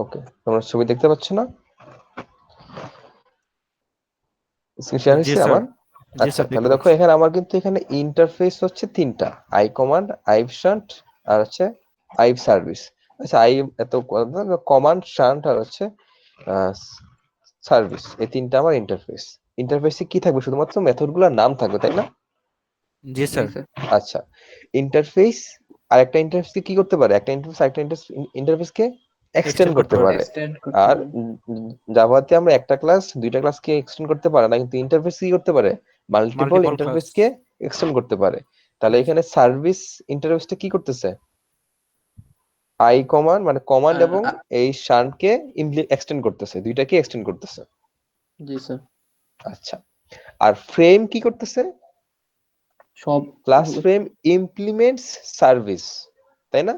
ওকে, তোমরা ছবি দেখতে পাচ্ছ না? স্ক্রিন শেয়ার জি হয়েছে স্যার। আমার? জি আচ্ছা, স্যার, তাহলে দেখতে দেখো পাচ্ছি। এখানে আমার কিন্তু এখানে ইন্টারফেস হচ্ছে তিনটা, আই কমান্ড, আইভ শান্ট আর হচ্ছে আইভ সার্ভিস। আচ্ছা, আই এত কমান্ড, শান্ট আর হচ্ছে সার্ভিস, এই তিনটা আমার ইন্টারফেস। ইন্টারফেসে কি থাকবে? শুধুমাত্র মেথডগুলোর নাম থাকবে, তাই না? জি জি স্যার। স্যার। আচ্ছা, ইন্টারফেস আর একটা ইন্টারফেস কি করতে পারে? একটা ইন্টারফেস আরেকটা ইন্টারফেসকে এক্সটেন্ড এক্সটেন্ড করতে করতে পারে। পারে। এক্সটেন্ড করতে আর পারে। জাভাতে আমরা একটা ক্লাস দুইটা ক্লাসকে এক্সটেন্ড করতে পারে না, কিন্তু ইন্টারফেস কি করতে পারে? Multiple multiple class. ইন্টারফেসকে এক্সটেন্ড করতে পারে। তাহলে জি এখানে সার্ভিস ইন্টারফেসটা কি করতেছে? আই কমান্ড মানে কমান্ড আর এবং এই শানকে এক্সটেন্ড করতেছে, দুইটাকে এক্সটেন্ড করতেছে। জি স্যার। আচ্ছা, আর ফ্রেম কি করতেছে? সব ক্লাস ফ্রেম ইমপ্লিমেন্টস সার্ভিস, তাই না?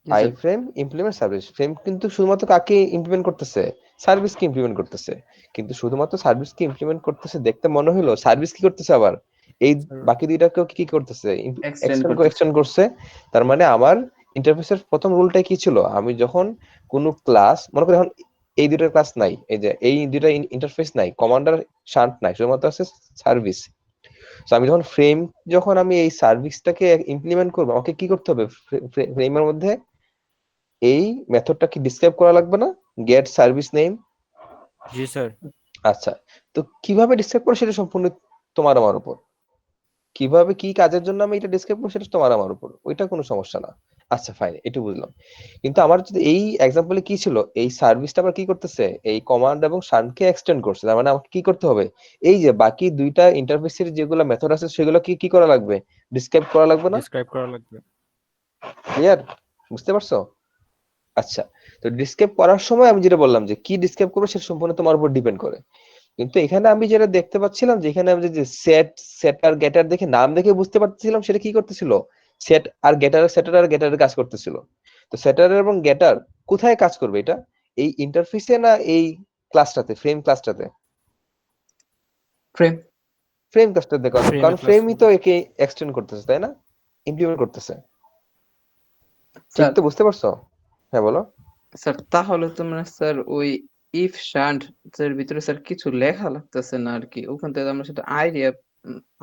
G I sir. Frame implement service. Frame কিন্তু শুধুমাত্র কাকে ইমপ্লিমেন্ট করতেছে? সার্ভিসকে ইমপ্লিমেন্ট করতেছে। কিন্তু শুধুমাত্র সার্ভিসকে ইমপ্লিমেন্ট করতেছে দেখতে মনে হলো, সার্ভিস কি করতেছে আবার? এই বাকি দুইটাকেও কি করতেছে? এক্সটেন্ড এক্সটেন্ড করতেছে। এক্সটেন্ড করছে। তার মানে আমার ইন্টারফেসের প্রথম রুলটা কি ছিল? আমি যখন কোনো ক্লাস, মনে করি এখন এই দুইটা ক্লাস নাই, এই যে এই দুইটা ইন্টারফেস নাই, কমান্ডার শান্ট নাই, শুধুমাত্র আছে সার্ভিস। তো আমি যখন ফ্রেম, যখন আমি এই সার্ভিসটাকে ইমপ্লিমেন্ট করবো, আমাকে কি করতে হবে? ফ্রেমের মধ্যে এই মেথডটা কি ডিসক্রাইব করা লাগবে না? Get service name. জি স্যার। আচ্ছা, তো কিভাবে ডিসক্রাইব করবো সেটা সম্পূর্ণ তোমার আমার উপর। কিভাবে কি কাজের জন্য আমি এটা ডিসক্রাইব করবো সেটা তোমার আমার উপর, ওইটা কোনো সমস্যা না। আচ্ছা ফাইন, এটা বুঝলাম। কিন্তু আমার যদি এই এক্সাম্পলে কি ছিল, এই সার্ভিসটা আবার কি করতেছে? এই কমান্ড এবং শানকে এক্সটেন্ড করছে। তার মানে আমাকে কি করতে হবে? এই যে বাকি দুইটা ইন্টারফেসের যেগুলো মেথড আছে সেগুলো কি কি করা লাগবে? ডিসক্রাইব করা লাগবে না? ডিসক্রাইব করা লাগবে। ক্লিয়ার? বুঝতে পারছো? আচ্ছা, তো ডিসক্রাইব করার সময় আমি যেটা বললাম যে কি ডিসক্রাইব করবো সেটা সম্পূর্ণ তোমার উপর ডিপেন্ড করে। কিন্তু এখানে আমি যেটা দেখতে পাচ্ছিলাম যে এখানে আমি যে সেট আর গেটার দেখে নাম দেখে বুঝতে পারছিলাম সেটা কি করতেছিল? সেটার আর গেটারের কাজ করতেছিল। তো সেটার এবং গেটার কোথায় কাজ করবে? এটা এই ইন্টারফেসে না এই ক্লাসটাতে, ফ্রেম ক্লাসটাতে? ফ্রেম। ফ্রেম ক্লাসটাতে, কারণ ফ্রেমে কারণ ক্লাস ফ্রেমই তো করবে। একে এক্সটেন্ড করতেছে, তাই না? ইমপ্লিমেন্ট করতেছে। ঠিক স্যার তো? বুঝতে পারছো? হ্যাঁ বলো। স্যার তাহলে তো মানে স্যার ওই ইফ শান্ট এর ভিতরে স্যার কিছু লেখা লাগতেছে না আর কি, ওখান থেকে আমরা সেটা আইডিয়া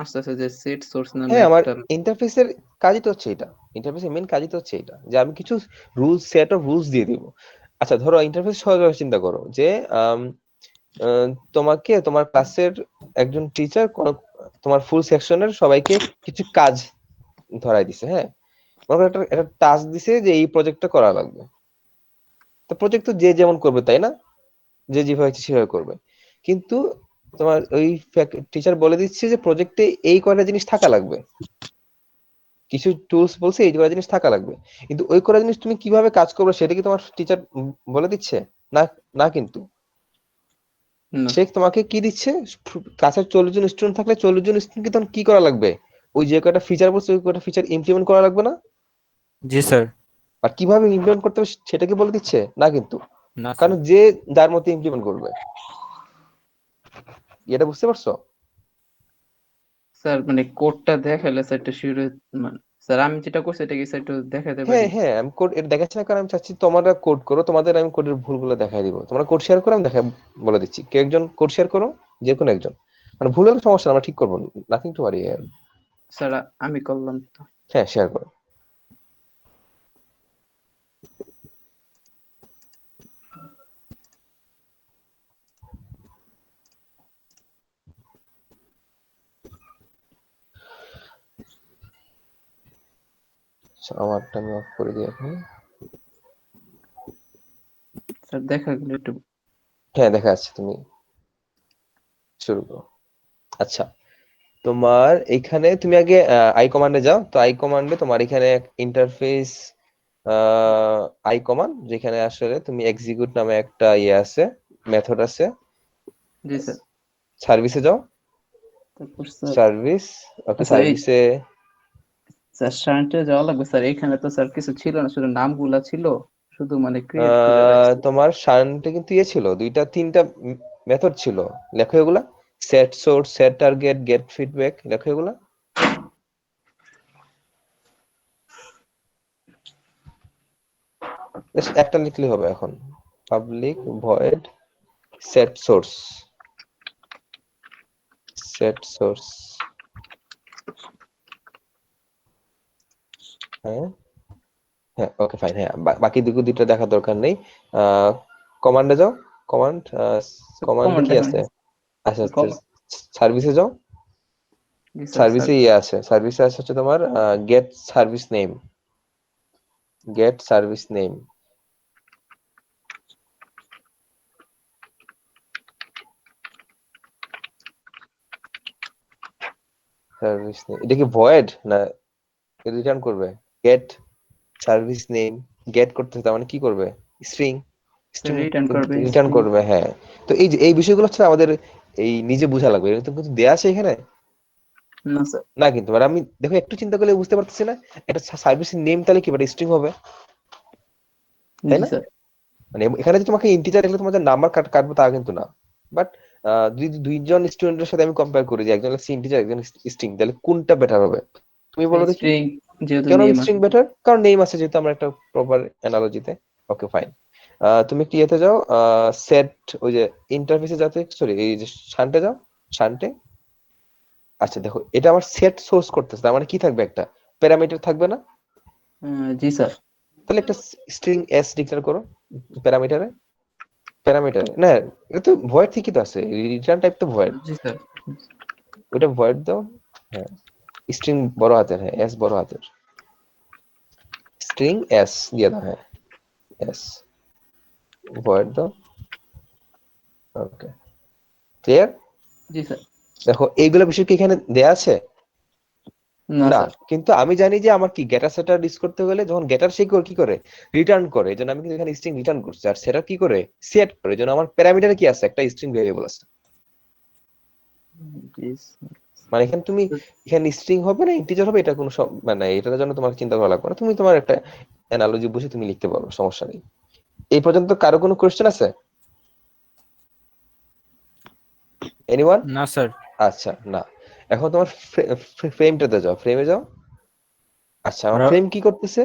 আসতেছে যে সেট সোর্স নামে হ্যাঁ, আমার একটা। ইন্টারফেসের কাজই তো হচ্ছে এটা। ইন্টারফেসের মেইন কাজই তো হচ্ছে এটা যে আমি কিছু সেট অফ রুলস দিয়ে দিব। আচ্ছা, ধরো ইন্টারফেস সহজভাবে চিন্তা করো যে আম, আহ, তোমাকে তোমার ক্লাসের একজন টিচার তোমার ফুল সেকশনের সবাইকে কিছু কাজ ধরাই দিছে। হ্যাঁ, মনে করো একটা একটা টাস্ক দিছে যে এই প্রজেক্টটা করা লাগবে। তো প্রজেক্ট তো যে যেমন করবে, তাই না? যে যেভাবে ইচ্ছে সেভাবে করবে। কিন্তু তোমার ওই টিচার বলে দিচ্ছে যে প্রজেক্টে এই কয়টা জিনিস থাকা লাগবে, কিছু টুলস বলছে এই কয়টা জিনিস থাকা লাগবে। কিন্তু ওই কয়টা জিনিস তুমি কিভাবে কাজ করবে সেটা কি তোমার টিচার বলে দিচ্ছে? না, না কিন্তু। না। সে তোমাকে কি দিচ্ছে? ক্লাসের 40 জন স্টুডেন্ট থাকলে 40 জন স্টুডেন্টকে তখন কি করা লাগবে? ওই যে কয়টা ফিচার বলছে ওই কয়টা ফিচার ইমপ্লিমেন্ট করা লাগবে না? জি স্যার। আর কিভাবে ইমপ্লিমেন্ট করতে হবে সেটা কি বলে দিচ্ছে? না কিন্তু। না কারণ স্যার। যে যার মতো ইমপ্লিমেন্ট করবে। এটা বুঝতে পারছো? স্যার মানে কোডটা দেখালে স্যার একটু শিওর, মানে স্যার আমি যেটা করছি এটা কি স্যার একটু দেখাতে পারি? হ্যাঁ হ্যাঁ, আমি কোড এটা দেখাচ্ছি না, কারণ আমি চাচ্ছি তোমরা কোড করো, তোমাদের আমি কোডের ভুলগুলো দেখাই দিব। তোমরা কোড শেয়ার করো, আমি দেখা বলে দিচ্ছি। কেউ একজন কোড শেয়ার করো, যে কোনো একজন। মানে ভুল হলে সমস্যা না, আমরা ঠিক করবো, নাথিং টু ওয়ারি। স্যার আমি করলাম তো। হ্যাঁ, শেয়ার করো। আচ্ছা, আমারটা আমি অফ করে দিই এখন। স্যার দেখা গেলে একটু। হ্যাঁ, দেখা যাচ্ছে, তুমি শুরু করো। আচ্ছা, তোমার এখানে তুমি আগে আই কমান্ডে যাও। তো আই কমান্ডে তোমার এখানে ইন্টারফেস আই কমান্ড, যেখানে আসলে তুমি এক্সিকিউট নামে একটা ইয়ে আছে, মেথড আছে। জি স্যার। সার্ভিসে যাও। তারপর স্যার সার্ভিস, ওকে, স্যার এই সার্ভিসে। স্যার শান্টে যাওয়া লাগবে স্যার, এখানে তো স্যার কিছু ছিল না, শুধু নামগুলা ছিল, শুধু মানে ক্রিয়েট করে রাখছি। তোমার শান্টে কিন্তু ইয়ে ছিল, দুইটা তিনটা মেথড ছিল। লেখো এগুলা। Set source, set target, get feedback, লেখো এগুলা। Just একটা লিখলে হবে এখন। পাবলিক ভয়েড সেট সোর্স হ্যাঁ হ্যাঁ ওকে ফাইন। হ্যাঁ বাকি দুটো দেখার দরকার নেই। কমান্ডে যাও। কমান্ড কমান্ডে কমান্ড কি এখন আছে? আচ্ছা কমান্ড সার্ভিসে যাও। জি স্যার সার্ভিসে আছে, সার্ভিসে আছে হচ্ছে তোমার get service name. Get service name service name এটা কি ভয়েড না রিটার্ন করবে? গেট সার্ভিস নেম গেট করতে তার মানে কি করবে? স্ট্রিং স্ট্রিং রিটার্ন করবে রিটার্ন স্ট্রিং। করবে। হ্যাঁ তো এই যে এই বিষয়গুলো হচ্ছে আমাদের এই নিজে বোঝা লাগবে। এটা তো কিছু দেয়া আছে এখানে না স্যার। না কিন্তু। মানে আমি দেখো একটু চিন্তা করলে বুঝতে পারতেছি না এটা সার্ভিসের নেম তাহলে কি এটা স্ট্রিং হবে, তাই জি না? স্যার। মানে এখানে যে তোমাকে ইন্টিজার লিখলে তোমাদের নাম্বার কাটবো তা কিন্তু না। বাট যদি দুইজন স্টুডেন্টের সাথে আমি কম্পেয়ার করি যে একজন হচ্ছে ইন্টিজার একজন স্ট্রিং, তাহলে কোনটা বেটার হবে তুমি বলো দেখি? স্ট্রিং যেহেতু কেন নেম স্ট্রিং আছে। বেটার? কারণ নেম আছে যেহেতু আমরা একটা প্রপার অ্যানালজিতে। Okay fine. তুমি কি এতে যাও সেট ওই যে ইন্টারফেসে যাতে সরি এই যে শান্টে যাও। শান্টে আচ্ছা দেখো এটা আমার সেট সোর্স করতেছে তার মানে কি থাকবে একটা প্যারামিটার থাকবে না? জি স্যার। তাহলে একটা স্ট্রিং এস ডিক্লেয়ার করো প্যারামিটারে। প্যারামিটারে না এটা তো ভয়েড ঠিকই তো আছে, রিটার্ন টাইপ তো ভয়েড, জি স্যার। ওটা ভয়েড দাও। হ্যাঁ স্ট্রিং বড় হাতের, হ্যাঁ এস বড় হাতের, স্ট্রিং এস দিয়ে দাও। হ্যাঁ এস ভয়েড দাও। Okay clear? জি স্যার। দেখো এইগুলো বিষয় কি এখানে দেয়া আছে? না না স্যার। কিন্তু আমি জানি যে আমার কি গেটার সেটার ইউজ করতে গেলে যখন গেটার সে কি করে রিটার্ন করে, এই জন্য আমি কিন্তু এখানে স্ট্রিং রিটার্ন করছি। আর সেটা কি করে সেট করে, এই জন্য আমার প্যারামিটারে কি আছে একটা স্ট্রিং ভেরিয়েবল আছে। জি স্যার। মানে এখানে তুমি এখানে স্ট্রিং হবে না ইন্টিজার হবে এটা কোনো মানে এটার জন্য তোমার চিন্তা করা লাগবে না। তুমি তোমার একটা অ্যানালজি বুঝে তুমি লিখতে পারো, সমস্যা নেই। এই পর্যন্ত কারো কোনো কোশ্চেন আছে? এনিওয়ান? না স্যার। আচ্ছা না। এখন তোমার ফ্রেমটাতে যাও, ফ্রেমে যাও। আচ্ছা আমার আমরা ফ্রেম কি করতেছে?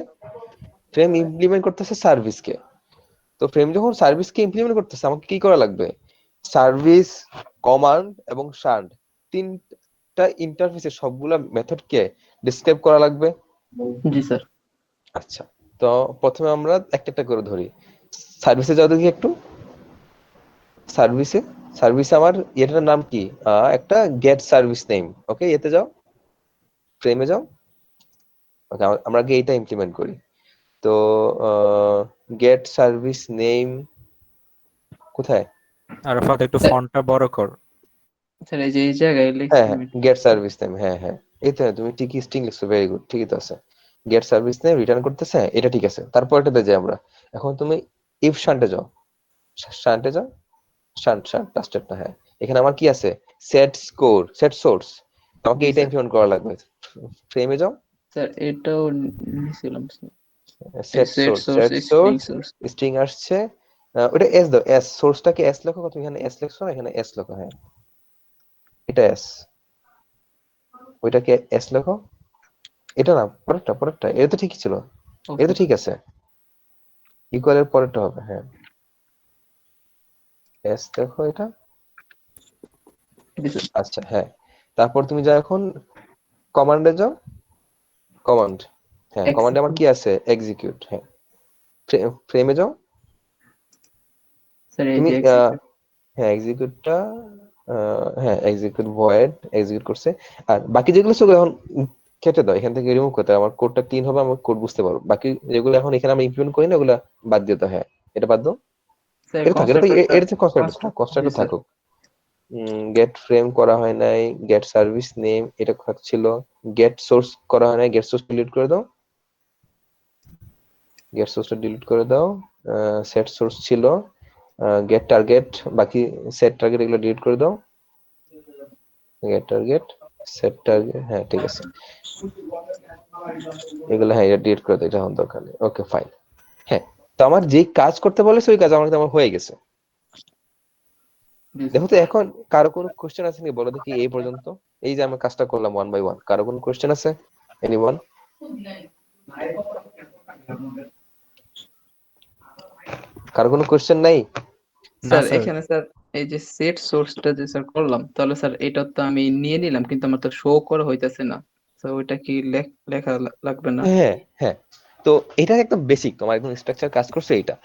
ফ্রেম ইমপ্লিমেন্ট করতেছে সার্ভিসকে। তো ফ্রেম যখন সার্ভিসকে ইমপ্লিমেন্ট করতেছে আমাকে কি করা লাগবে? সার্ভিস কমান্ড এবং শান্ট তিনটা ইন্টারফেসের সবগুলা মেথডকে ডিসক্রাইব করা লাগবে। জি স্যার। আচ্ছা তো প্রথমে আমরা একটা একটা করে ধরি। সার্ভিসে যাও দেখি একটু। সার্ভিসে সার্ভিসে আমার এটার নাম কি? একটা গেট সার্ভিস নেম। ওকে এতে যাও, ফ্রেমে যাও। ওকে আমরা আগে এইটা ইমপ্লিমেন্ট করি। তো গেট সার্ভিস নেম কোথায়? আরাফাত একটু স্যার ফন্টটা বড় কর। স্যার এই যে এই জায়গায় হ্যাঁ লিখছি হ্যাঁ আমি। গেট সার্ভিস নেম, হ্যাঁ হ্যাঁ এই তো তুমি ঠিকই স্ট্রিং লিখছো, ভেরি গুড ঠিকই তো আছে। গেট সার্ভিস নেম রিটার্ন করতেছে, এটা ঠিক আছে। তারপরটাতে যাই আমরা। এখন তুমি ইফ শান্টে যাও। শান্টে যাও। শান্ট শান্ট লাস্টেরটা। হ্যাঁ এখানে আমার কি আছে? সেট স্কোর সেট সোর্স, আমাকে জি এইটা স্যার। ইমপ্লিমেন্ট করা লাগবে। ফ্রেমে যাও। স্যার এটাও নিছিলাম স্যার। এই set set source source set string source source. String আসছে। ওটা এস দাও, এস সোর্সটাকে এস লেখো। তুমি এখানে এস লিখছো না, এখানে এস লেখো। হ্যাঁ এটা এস, ওইটাকে এস লেখো। এটা না পরেরটা, পরেরটা এটা তো ঠিকই ছিল, এটা ওকে তো ঠিক আছে। ইকুয়ালের পরেরটা হবে। হ্যাঁ এস দেখো এটা। জি স্যার। আচ্ছা হ্যাঁ তারপর তুমি যাও এখন কমান্ডে যাও। কমান্ড, হ্যাঁ কমান্ডে আমার কি আছে? এক্সিকিউট। হ্যাঁ ফ্রেমে যাও। স্যার এই তুমি যে এক্সিকিউট। হ্যাঁ এক্সিকিউটটা হ্যাঁ এক্সিকিউট ভয়েড এক্সিকিউট করছে। আর বাকি যেগুলো সেগুলো এখন কেটে দাও, এখান থেকে রিমুভ করতে হবে। আমার কোডটা ক্লিন হবে, আমার কোড বুঝতে পারবো। বাকি যেগুলো এখন এখানে আমরা ইমপ্লিমেন্ট করি না ওগুলা বাদ দিতে। হ্যাঁ এটা বাদ দাও। স্যার এটা থাক, এটা তো কনস্ট্রাক্টরটা এটা কনস্ট্রাক্টর থাক, কনস্ট্রাক্ট জি কনস্ট্রাক্টর স্যার। থাকুক। গেট ফ্রেম করা হয় নাই, গেট সার্ভিস নেম এটা ছিল। গেট সোর্স করা হয় নাই, গেট সোর্স ডিলিট করে দাও। গেট সোর্সটা ডিলিট করে দাও। সেট সোর্স ছিল। গেট টার্গেট বাকি সেট টার্গেট এগুলো ডিলিট করে দাও। গেট টার্গেট সেট টার্গেট হ্যাঁ ঠিক আছে। এগুলো হ্যাঁ এটা ডিলিট করে দাও, এটা এখন দরকার নেই। Okay fine. হ্যাঁ তো আমার যেই কাজ করতে বলেছে ওই কাজ আমার হয়ে গেছে। জি দেখো স্যার। তো এখন কারো কোনো কোশ্চেন আছে নাকি বলো দেখি এই পর্যন্ত। এই যে আমি কাজটা করলাম ওয়ান বাই ওয়ান, কারো কোনো কোশ্চেন আছে? এনিওয়ান? কারো কোনো কোশ্চেন নাই? না স্যার স্যার। এখানে স্যার এই যে সেট সোর্সটা যে স্যার করলাম, তাহলে স্যার এটা তো আমি নিয়ে নিলাম, কিন্তু আমার তো শো করা হইতাছে না। তো ওইটা কি লেখা লাগবে না? হ্যাঁ হ্যাঁ, তো এটা একদম বেসিক, তোমার একদম স্ট্রাকচার কাজ করছে এটা।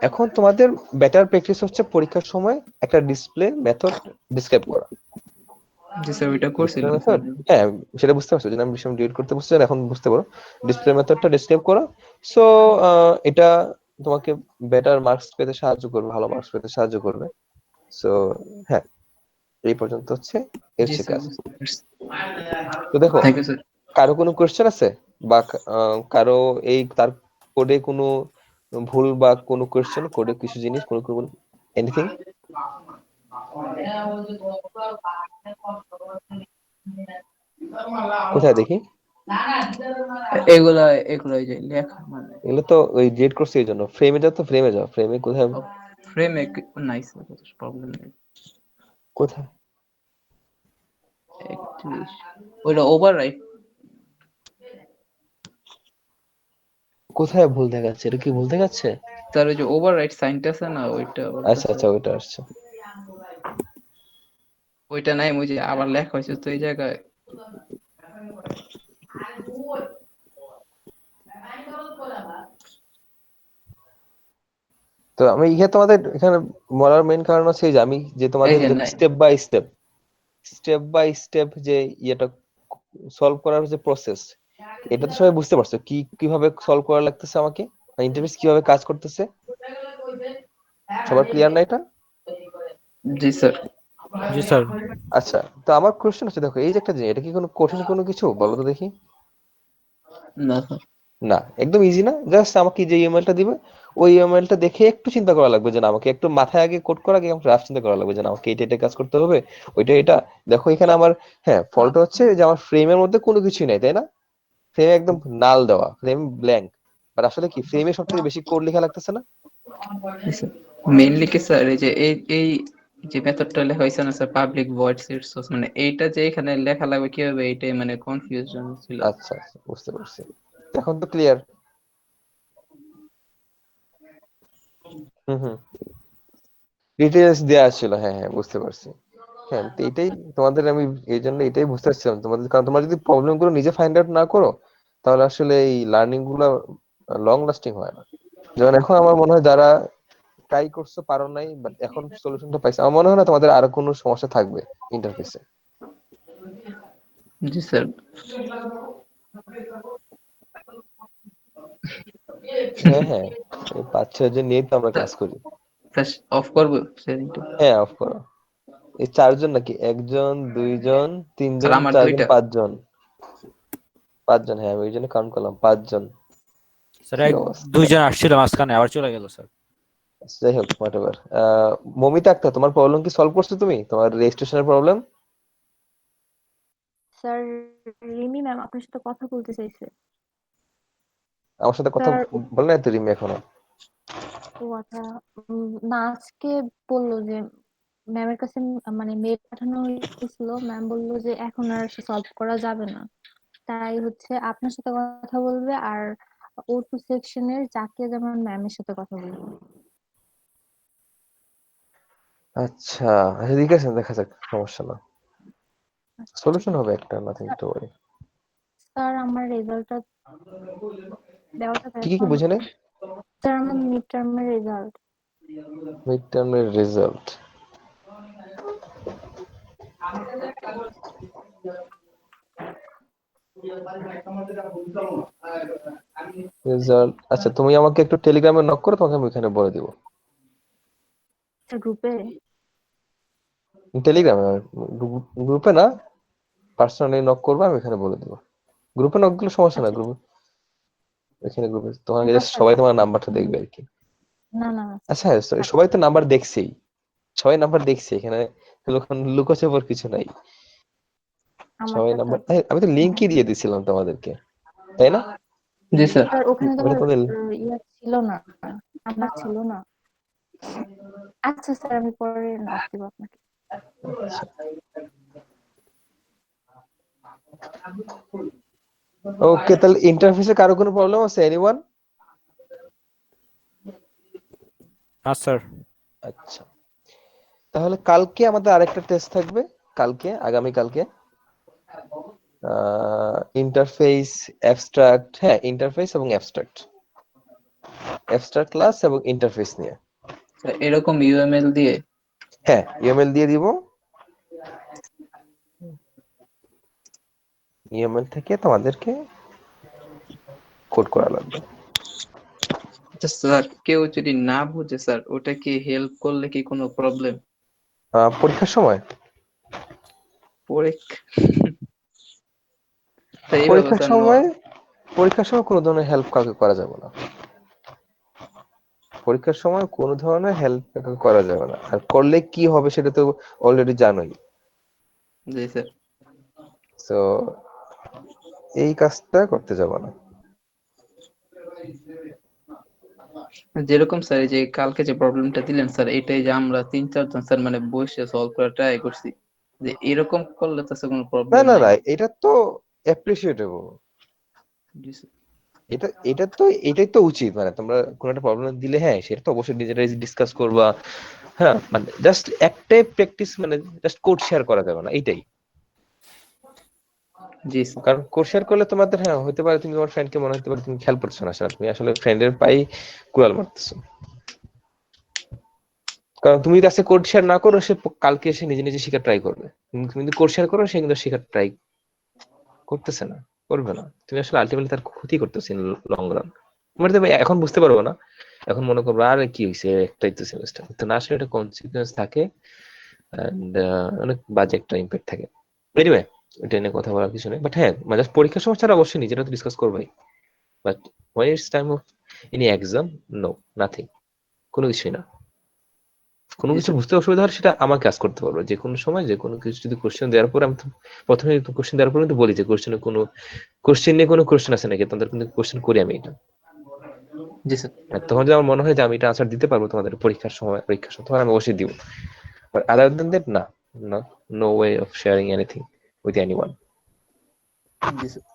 এখন তোমাদের বেটার প্র্যাকটিস হচ্ছে পরীক্ষার সময় একটা ডিসপ্লে মেথড ডিসক্রাইব করা। জি স্যার, ওইটা ডিসপ্লে করছিলাম স্যার। মেথড, হ্যাঁ সেটা বুঝতে পারছো, যদি আমি বিষয় ডিলিট করতে বুঝতে এখন বুঝতে পারো। ডিসপ্লে মেথডটা ডিসক্রাইব করা। সো এটা তোমাকে বেটার মার্কস পেতে সাহায্য করবে, ভালো মার্কস পেতে সাহায্য করবে। সো হ্যাঁ, এই পর্যন্ত হচ্ছে এর জি হচ্ছে স্যার, কাজ। বুঝতে পারছি। তো দেখো, থ্যাংক ইউ স্যার। কারো কোনো কোশ্চেন আছে, বা কারো এই তার কোডে কোনো ভুল বা কোনো কোশ্চেন, কোডে কিছু জিনিস কোনো কোনো এনিথিং? কোথায় দেখি? এগুলা এগুলা এই যে লেখা মানে এগুলো তো ওই ডিলিট করছে, এই জন্য ফ্রেমে যাও, তো ফ্রেমে যাও, ফ্রেমে কোথায়? ফ্রেমে নাই স্যার, প্রবলেম নেই। কোথায়? 31 ওইটা ওভাররাইট। কোথায় ভুল দেখাচ্ছে? এটা কি ভুল দেখাচ্ছে? স্যার ওই যে ওভাররাইট সাইনটা আছে না, ওইটা আচ্ছা বলতেছে। আচ্ছা, ওইটা আসছে। ওইটা নাই, ওই যে আবার লেখা হয়েছে তো এই জায়গায়। তো আমি এখানে তোমাদের এখানে বলার মেইন কারণ হচ্ছে এই যে আমি যে এই তোমাদের যে যে নাই। স্টেপ বাই স্টেপ যে ইয়েটা সলভ করার যে প্রসেস, এটা তো সবাই বুঝতে পারছো কি কিভাবে সলভ করা লাগতেছে আমাকে, ইন্টারফেস কিভাবে কাজ করতেছে, সবার ক্লিয়ার না এটা? জি স্যার। জি স্যার। আচ্ছা, তো আমার কোশ্চেন হচ্ছে, দেখো এই যে একটা জিনিস, এটা কি কোনো কঠিন কোনো কিছু বলো তো দেখি? না স্যার। না, একদম ইজি না। জাস্ট আমাকে যে ইমেলটা দিবে, ওই ইমেলটা দেখে একটু চিন্তা করা লাগবে, যে না আমাকে একটু মাথায় আগে কোড করা আগে আমাকে রাফ চিন্তা করা লাগবে, যে না আমাকে এটা এটা কাজ করতে হবে, ওইটা এটা। দেখো এখানে আমার, হ্যাঁ ফল্ট হচ্ছে যে আমার ফ্রেমের মধ্যে কোনো কিছুই নাই, তাই না? ফ্রেম একদম নাল দেওয়া, ফ্রেম ব্ল্যাঙ্ক। বাট আসলে কি ফ্রেমে সব থেকে বেশি কোড লেখা লাগতেছে না? মেইনলি কি স্যার, এই যে এই যে মেথডটা লেখা হয়েছে না sir, public void set source, মানে এইটা যে এখানে লেখা লাগবে কিভাবে, এইটাই মানে কনফিউশন ছিল। আচ্ছা আচ্ছা, বুঝতে পারছি, এখন তো ক্লিয়ার। হুম হুম, ডিটেলস দেওয়া ছিল, হ্যাঁ হ্যাঁ বুঝতে পারছি। হ্যাঁ, তো এটাই তোমাদের আমি এই জন্য এটাই বুঝতে পারছিলাম তোমাদের, কারণ তোমরা যদি প্রবলেম গুলো নিজে ফাইন্ড আউট না করো, তাহলে আসলে এই লার্নিং গুলো লং লাস্টিং হয় না। যেমন এখন আমার মনে হয় যারা ট্রাই করছো পারো নাই, বাট এখন সলিউশনটা পাইছে, আমার মনে হয় না তোমাদের আরো কোনো সমস্যা থাকবে ইন্টারফেসে। জি স্যার। হ্যাঁ হ্যাঁ, এই 5-6 জন নিয়েই তো আমরা কাজ করি। অফ করবো শেয়ারিংটা? হ্যাঁ অফ করো। এই 4 জন নাকি? 1 জন, 2 জন, স্যার 3 জন, আমার 4 জন, দুইটা। 5 জন? 5 জন, হ্যাঁ আমি ওই জন্য কাউন্ট করলাম 5 জন। স্যার কি এক অবস্থা! দুইজন আসছিল মাঝখানে আবার চলে গেল স্যার। যাই হোক, হোয়াট এভার। মমিতা আক্তার, তোমার প্রবলেম কি সলভ করছো তুমি, তোমার রেজিস্ট্রেশনের প্রবলেম? স্যার, রিমি ম্যাম আপনার সাথে কথা বলতে চাইছে। আমার সাথে কথা স্যার বলে নাই তো রিমি এখনো? ও আচ্ছা, না আজকে বললো যে ম্যামের কাছে মানে মেল পাঠানো হয়েছিল, ম্যাম বললো যে এখন আর সলভ করা যাবে না, তাই হচ্ছে আপনার সাথে কথা বলবে, আর ও টু সেকশনের জাকিয়া জামান ম্যামের সাথে কথা বলবে। আচ্ছা আচ্ছা, ঠিক আছে, দেখা যাক, সমস্যা না, আচ্ছা ঠিক সলিউশন হবে আছে। একটা, নাথিং টু ওয়ারি। স্যার আমার রেজাল্টটা দেওয়াটা কি এখন। বুঝে নেই? স্যার আমার মিড টার্মের রেজাল্ট। মিড টার্মের রেজাল্ট? রেজাল্ট, আচ্ছা তুমি আমাকে একটু টেলিগ্রামে নক করো, তোমাকে আমি ওখানে বলে দিব। গ্রুপে। টেলিগ্রামে, গ্রুপে না, পার্সোনালি নক করবে, আমি এখানে বলে দিব। গ্রুপে নক দিলে সমস্যা না, আচ্ছা গ্রুপে, এখানে গ্রুপে তোমার না স্যার, সবাই তোমার নাম্বারটা দেখবে আর কি। না না না স্যার, আচ্ছা হ্যাঁ, সবাই তো নাম্বার দেখছেই, সবাই নাম্বার দেখছে এখানে, লুকোছাপার কিছু নাই। সবাই আমারটা তো নাম্বার, আছে। আমি তো লিঙ্কই দিয়ে দিছিলাম তোমাদেরকে, তাই না? জি স্যার। স্যার ওখানে তো ওটা আমার তোমাদের, ইয়া ছিল না, আমার ছিল না। আচ্ছা স্যার, আমি পরে নক দিব আপনাকে। ওকে, তাহলে ইন্টারফেসে কারো কোনো প্রবলেম আছে, এনিওয়ান? না স্যার। আচ্ছা, তাহলে কালকে আমাদের আরেকটা টেস্ট থাকবে, আগামী কালকে ইন্টারফেস, অ্যাবস্ট্রাক্ট, হ্যাঁ ইন্টারফেস এবং অ্যাবস্ট্রাক্ট ক্লাস এবং ইন্টারফেস নিয়ে। এরকম ইউএমএল দিয়ে? হ্যাঁ, ইউএমএল দিয়ে দিব, ইউএমএল থেকে তোমাদেরকে কোড করা লাগবে। আচ্ছা স্যার, কেউ যদি না বুঝে স্যার, ওটা কি হেল্প করলে কি কোনো প্রবলেম? পরীক্ষার সময় পরীক্ষা তা এইভাবে পরীক্ষার স্যার সময় পরীক্ষার সময় কোনো ধরনের হেল্প কাউকে করা যাবে না। পরীক্ষার সময় কোনো ধরনের হেল্প করা যাবে না, আর করলে কি হবে সেটা তো অলরেডি জানোই। জি স্যার। তো এই কাজটা করতে যাব না। যেরকম স্যার এই যে কালকে যে প্রবলেমটা দিলেন স্যার, এটাই যে আমরা 3-4 জন স্যার মানে বসে সলভ করার ট্রাই করছি, যে এরকম করলে তো স্যার কোনো না প্রবলেম না নাই। না, এটা তো অ্যাপ্রিসিয়েটেবল। জি স্যার। এটাই তো উচিত, মানে তোমরা কোনো একটা প্রবলেম দিলে হ্যাঁ সেটা তো অবশ্যই নিজেরাই ডিসকাস করবা। হ্যাঁ, মানে জাস্ট একটাই প্র্যাকটিস, মানে জাস্ট কোড শেয়ার করা যাবে না, এইটাই। জি স্যার। কারণ কোড শেয়ার করলে তোমাদের হ্যাঁ হতে পারে তুমি তোমার ফ্রেন্ডকে মনে হতে পারে তুমি খেয়াল করছো না, সেটা তুমি আসলে ফ্রেন্ডের পাই কুড়াল মারতেছো। কারণ তুমি যদি আজকে কোড শেয়ার না করো, সে কালকে এসে নিজে নিজে শেখার ট্রাই করবে। তুমি যদি কোড শেয়ার করো, সে কিন্তু শেখার ট্রাই করতেছে না, করবে না। তুমি আসলে আলটিমেটলি তার ক্ষতি করতেছো ইন লং রান। মানে তুমি এখন বুঝতে পারবো না, এখন মনে করবো আরে কি হয়েছে, একটাই তো সেমিস্টার, তো না আসলে এটা কনসিকুয়েন্স থাকে, এন্ড অনেক বাজে একটা ইম্প্যাক্ট থাকে। এনিওয়ে, এটা নিয়ে কথা বলার কিছু নেই, বাট হ্যাঁ মানে পরীক্ষার সময় ছাড়া অবশ্যই নিজেরা তো ডিসকাস করবোই, but when it's time of any exam, no, nothing, কোনো কিছুই না। কোনো জি কিছু স্যার। বুঝতে অসুবিধা হলে সেটা আমাকে আজ করতে পারবো, যে কোনো সময় যে কোনো কিছু যদি কোশ্চেন দেওয়ার পর আমি তো প্রথমে কোশ্চেন দেওয়ার পর কিন্তু বলি যে কোশ্চেন নিয়ে কোনো কোশ্চেন আছে নাকি, তাদের কিন্তু কোশ্চেন করি আমি এটা। জি স্যার। আর তখন যদি আমার মনে হয় যে আমি এটা আনসার দিতে পারবো তোমাদের পরীক্ষার সময় তখন আমি অবশ্যই দিব, বাট আদার দেন দ্যাট না, no way of sharing anything with anyone. জি স্যার।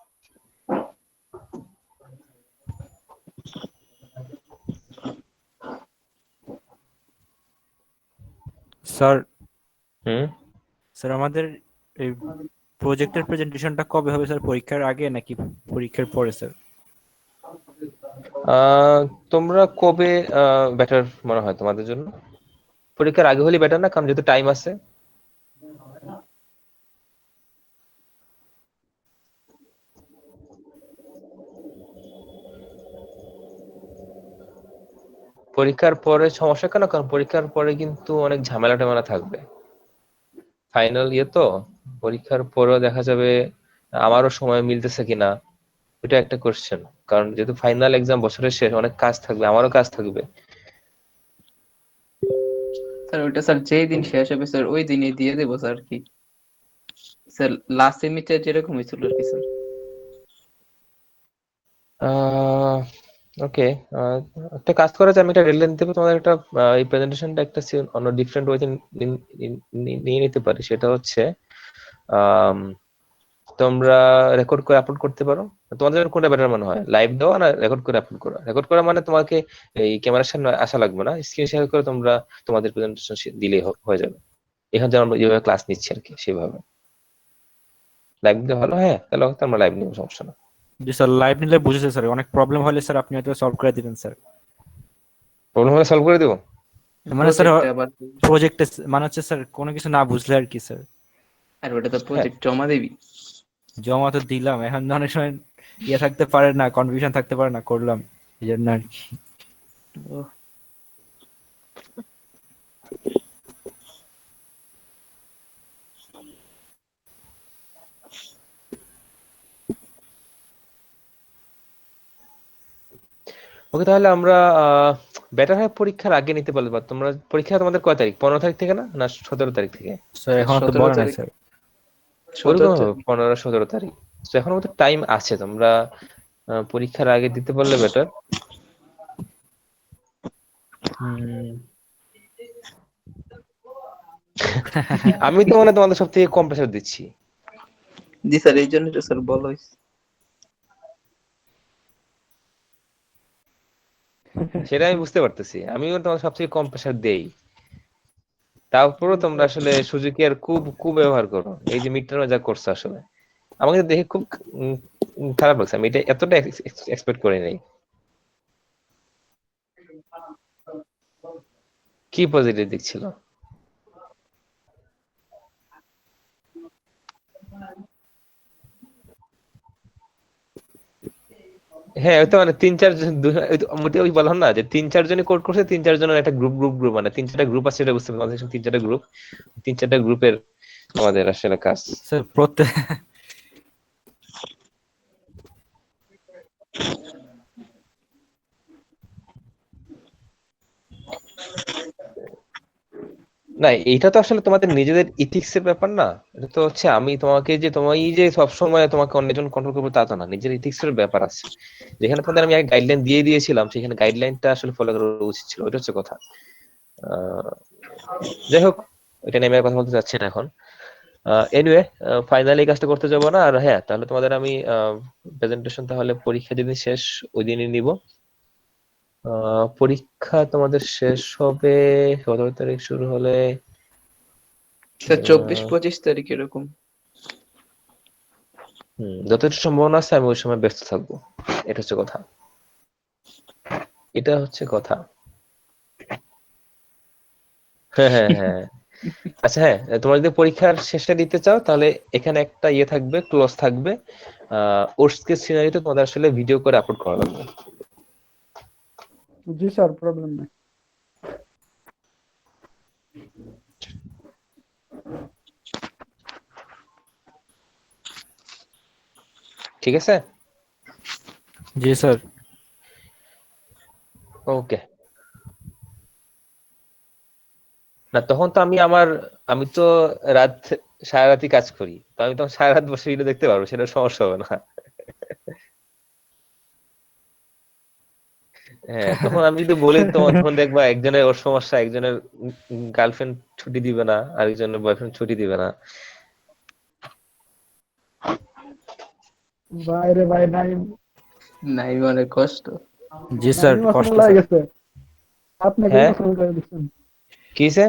স্যার, হুম। স্যার আমাদের এই প্রজেক্টের প্রেজেন্টেশনটা কবে হবে স্যার? পরীক্ষার আগে নাকি পরীক্ষার পরে স্যার? তোমরা কবে বেটার মনে হয় তোমাদের জন্য? পরীক্ষার আগে হলে বেটার না, কারণ যেহেতু টাইম আছে। পরীক্ষার পরে সমস্যা কেন, কারণ পরীক্ষার পরে কিন্তু অনেক ঝামেলা টামেলা থাকবে। ফাইনাল ইয়ে তো, পরীক্ষার পরেও দেখা যাবে আমারও সময় মিলতেছে কিনা, এটা একটা কোশ্চেন। কারণ যেহেতু ফাইনাল এক্সাম বছরের শেষ, অনেক কাজ থাকবে, আমারও কাজ থাকবে। স্যার ওইটা স্যার যেই দিন শেষ হবে স্যার ওই দিনই দিয়ে দেবো স্যার, কি স্যার লাস্ট সেমিস্টার যেরকম হয়েছিল আর কি স্যার। ওকে, একটা কাজ করা যায়, আমি একটা ডেডলাইন দেবো তোমাদের, একটা এই প্রেজেন্টেশনটা একটা অন্য ডিফারেন্ট ওয়েতে নিয়ে নিতে পারি। সেটা হচ্ছে আম, তোমরা রেকর্ড করে আপলোড করতে পারো। তোমাদের জন্য কোনটা বেটার মনে হয়, লাইভ দেওয়া না রেকর্ড করে আপলোড করা? রেকর্ড করা মানে তোমাকে এই ক্যামেরার সামনে আসা লাগবে না, স্ক্রিন শেয়ার করে তোমরা তোমাদের প্রেজেন্টেশন দিলেই হয়ে যাবে। এখন যেমন আমরা যেভাবে ক্লাস নিচ্ছি আর কি সেভাবে। লাইভ দিলে ভালো, হ্যাঁ তাহলে হয়তো আমরা লাইভ নিবো, সমস্যা না। জি স্যার, লাইভ নিলে বুঝেছে স্যার, অনেক প্রবলেম হলে স্যার আপনি হয়তো সলভ করে দিবেন স্যার। প্রবলেম হলে সলভ করে দেবো। মানে স্যার প্রজেক্টে আবার, প্রজেক্টে মানে হচ্ছে স্যার কোনো কিছু না বুঝলে আর কি স্যার। আর ওটা তো হ্যাঁ, প্রজেক্ট জমা দিবি। জমা তো দিলাম, এখন অনেক সময় ইয়ে থাকতে পারে না, কনফিউশন থাকতে পারে না, করলাম এই জন্য আর কি। ও, ওকে, তাহলে আমরা বেটার হয় পরীক্ষার আগে নিতে পারলে। বা তোমরা পরীক্ষা তোমাদের কয় তারিখ, 15 তারিখ থেকে না 17 তারিখ থেকে? স্যার এখনো তো 17 বলে নাই তারিখ। স্যার। ওরকম 17 হবে, 15-17 তারিখ। তো এখন আমাদের টাইম আছে, তোমরা পরীক্ষার আগে দিতে পারলে বেটার। আমি তো মানে তোমাদের সব থেকে কম প্রেশার দিচ্ছি। জি স্যার, এই জন্য তো স্যার বলা হয়েছে। সেটা আমি বুঝতে পারতেছি, আমিও তোমার সবথেকে কম প্রেশার দেই, তারপরও তোমরা আসলে সুজুকি আর ব্যবহার করো, এই যে মিড টার্মে যা করছো আসলে আমাকে দেখে খুব উম, খারাপ লাগছে, আমি এটা এতটা এক্সপেক্ট করি নাই। কি পজিটিভ দিক ছিল? হ্যাঁ, ওই তো মানে তিন চার জন ওই বললাম না যে তিন চার জনই কোড করছে, তিন চার জনের একটা গ্রুপ মানে তিন চারটা গ্রুপ আছে, এটা বুঝতে পারছি, আমাদের তিন চারটা গ্রুপের আমাদের আসলে কাজ। স্যার প্রত্যেক না, এইটা তো আসলে তোমাদের নিজেদের ইথিক্স এর ব্যাপার না, এটা তো হচ্ছে আমি তোমাকে যে তোমায় যে সবসময় তোমাকে অন্যজন কন্ট্রোল করবো তা তো না, নিজের ইথিক্স এর ব্যাপার আছে, যেখানে তোমাদের আমি একটা গাইডলাইন দিয়ে দিয়েছিলাম, সেখানে গাইডলাইনটা আসলে ফলো করা উচিত ছিল, ওটা হচ্ছে কথা। আহ, যাই হোক, এটা নিয়ে আমি আর কথা বলতে চাচ্ছি না এখন। এনিওয়ে, ফাইনালি কাজটা করতে যাবো না, আর হ্যাঁ তাহলে তোমাদের আমি প্রেজেন্টেশন তাহলে পরীক্ষা যেদিন শেষ ওই দিনই নিব। পরীক্ষা তোমাদের শেষ হবে 17 তারিখ শুরু হলে স্যার 24-25 তারিখ এরকম। যতটা সম্ভাবনা আছে আমি ওই সময় ব্যস্ত থাকবো, এটা হচ্ছে কথা, এটা হচ্ছে কথা। হ্যাঁ হ্যাঁ হ্যাঁ। আচ্ছা হ্যাঁ, তোমরা যদি পরীক্ষার শেষে দিতে চাও তাহলে এখানে একটা ইয়ে থাকবে, ক্লোজ থাকবে, ওর্স্ট কেস সিনারিতে তোমাদের আসলে ভিডিও করে আপলোড করা লাগবে। জি স্যার, প্রবলেম নাই। ঠিক আছে? জি স্যার। ওকে। না তখন তো আমি তো রাত সারা রাতই কাজ করি, তো আমি তখন সারা রাত বসে ভিডিও দেখতে পারবো, সেটা সমস্যা হবে না। হ্যাঁ, তখন আমি যদি বলি তোমার, তখন দেখবা একজনের ওর সমস্যা, একজনের গার্লফ্রেন্ড ছুটি দিবে না, আরেকজনের বয়ফ্রেন্ড ছুটি দিবে না। ভাই রে ভাই, নাইম নাই মানে কষ্ট। জি স্যার, নাইম কষ্ট ইমোশনাল হয়ে স্যার। গেছে। আপনাকে হ্যাঁ, ইমোশনাল করে দিচ্ছেন। কি হয়েছে?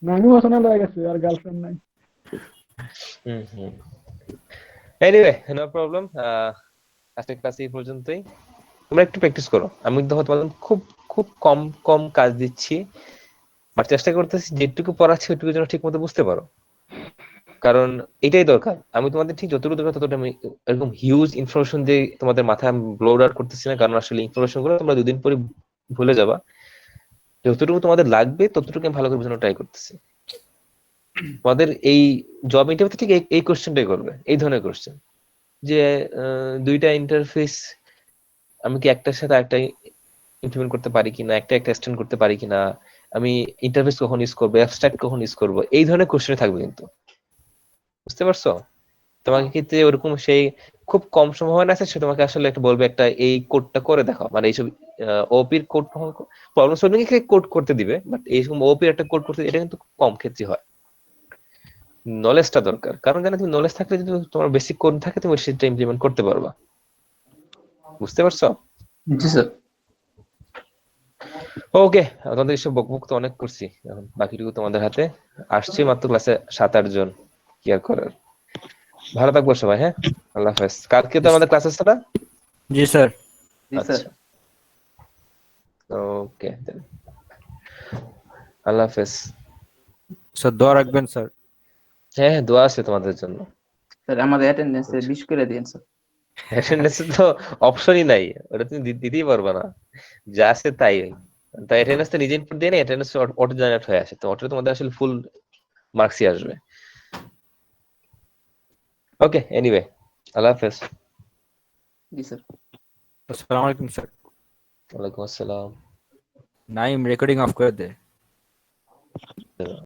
নাইম ইমোশনাল হয়ে গেছে, আর গার্লফ্রেন্ড নাই। হুম। Anyway, no problem. আজকের ক্লাস এই পর্যন্তই, তোমরা একটু প্র্যাকটিস করো, আমি তো তোমাদের খুব খুব কম কম কাজ দিচ্ছি, আর চেষ্টা করতেছি যেটুকু পড়াচ্ছি ওইটুকু যেন ঠিক মতো বুঝতে পারো, কারণ এটাই দরকার। আমি তোমাদের ঠিক যতটুকু দরকার ততটা আমি এরকম হিউজ ইনফরমেশন দিয়ে তোমাদের মাথায় ব্লোড আউট করতেছি না, কারণ আসলে ইনফরমেশন গুলো তোমরা দুদিন পরে ভুলে যাবা, যতটুকু তোমাদের লাগবে ততটুকু আমি ভালো করে বোঝানোর ট্রাই করতেছি। তোমাদের এই জব ইন্টারভিউতে ঠিক এই কোশ্চেনটাই করবে, এই ধরনের কোশ্চেন যে দুইটা ইন্টারফেস আমি কি একটার সাথে একটা ইমপ্লিমেন্ট করতে পারি কিনা, একটা এক্সটেন্ড করতে পারি কিনা, আমি ইন্টারফেস কখন ইউজ করবো, অ্যাবস্ট্রাক্ট কখন ইউজ করবো, এই ধরনের কোশ্চেন থাকবে কিন্তু, বুঝতে পারছো? তোমাকে কিন্তু ওরকম সেই খুব কম সম্ভাবনা আছে সে তোমাকে আসলে একটা বলবে একটা এই কোডটা করে দেখাও, মানে এইসব ওপির কোড, প্রবলেম সলভিং এর কোড করতে দিবে, বাট এইসব ওপির একটা কোড করতে এটা কিন্তু খুব কম ক্ষেত্রে হয়। নলেজটা দরকার, কারণ জানো তুমি নলেজ থাকলে যদি তোমার বেসিক কোড থাকে তুমি সেটা ইমপ্লিমেন্ট করতে পারবা, বুঝতে পারছো? জি স্যার। ওকে, তোমাদের এসব বকবক তো অনেক করছি, এখন বাকিটুকু তোমাদের হাতে। আসছে মাত্র ক্লাসে 7-8 জন, কি আর করার। ভালো থাকবো সবাই, হ্যাঁ, আল্লাহ হাফেজ। কালকে তো আমাদের ক্লাস আছে না? জি স্যার। জি স্যার। আচ্ছা, ওকে, আল্লাহ হাফেজ। স্যার দোয়া রাখবেন স্যার। হ্যাঁ হ্যাঁ, দোয়া আছে তোমাদের জন্য। স্যার আমাদের অ্যাটেন্ডেন্সে 20 করে দিন স্যার। অ্যাটেন্ডেন্সে তো অপশনই নাই, ওটা তুমি দিতেই পারবে না, যা আছে তাই। তাই অ্যাটেন্ডেন্স তো নিজে ইনপুট দিয়ে না, অ্যাটেন্ডেন্স অটো জেনারেট হয়ে আসে, তো অটো তোমাদের আসলে ফুল মার্কসই আসবে। ওকে, এনিওয়ে, আল্লাহ হাফেজ। জি স্যার। আসসালামু আলাইকুম স্যার। ওয়ালাইকুম আসসালাম। নাইম রেকর্ডিং অফ করে দে।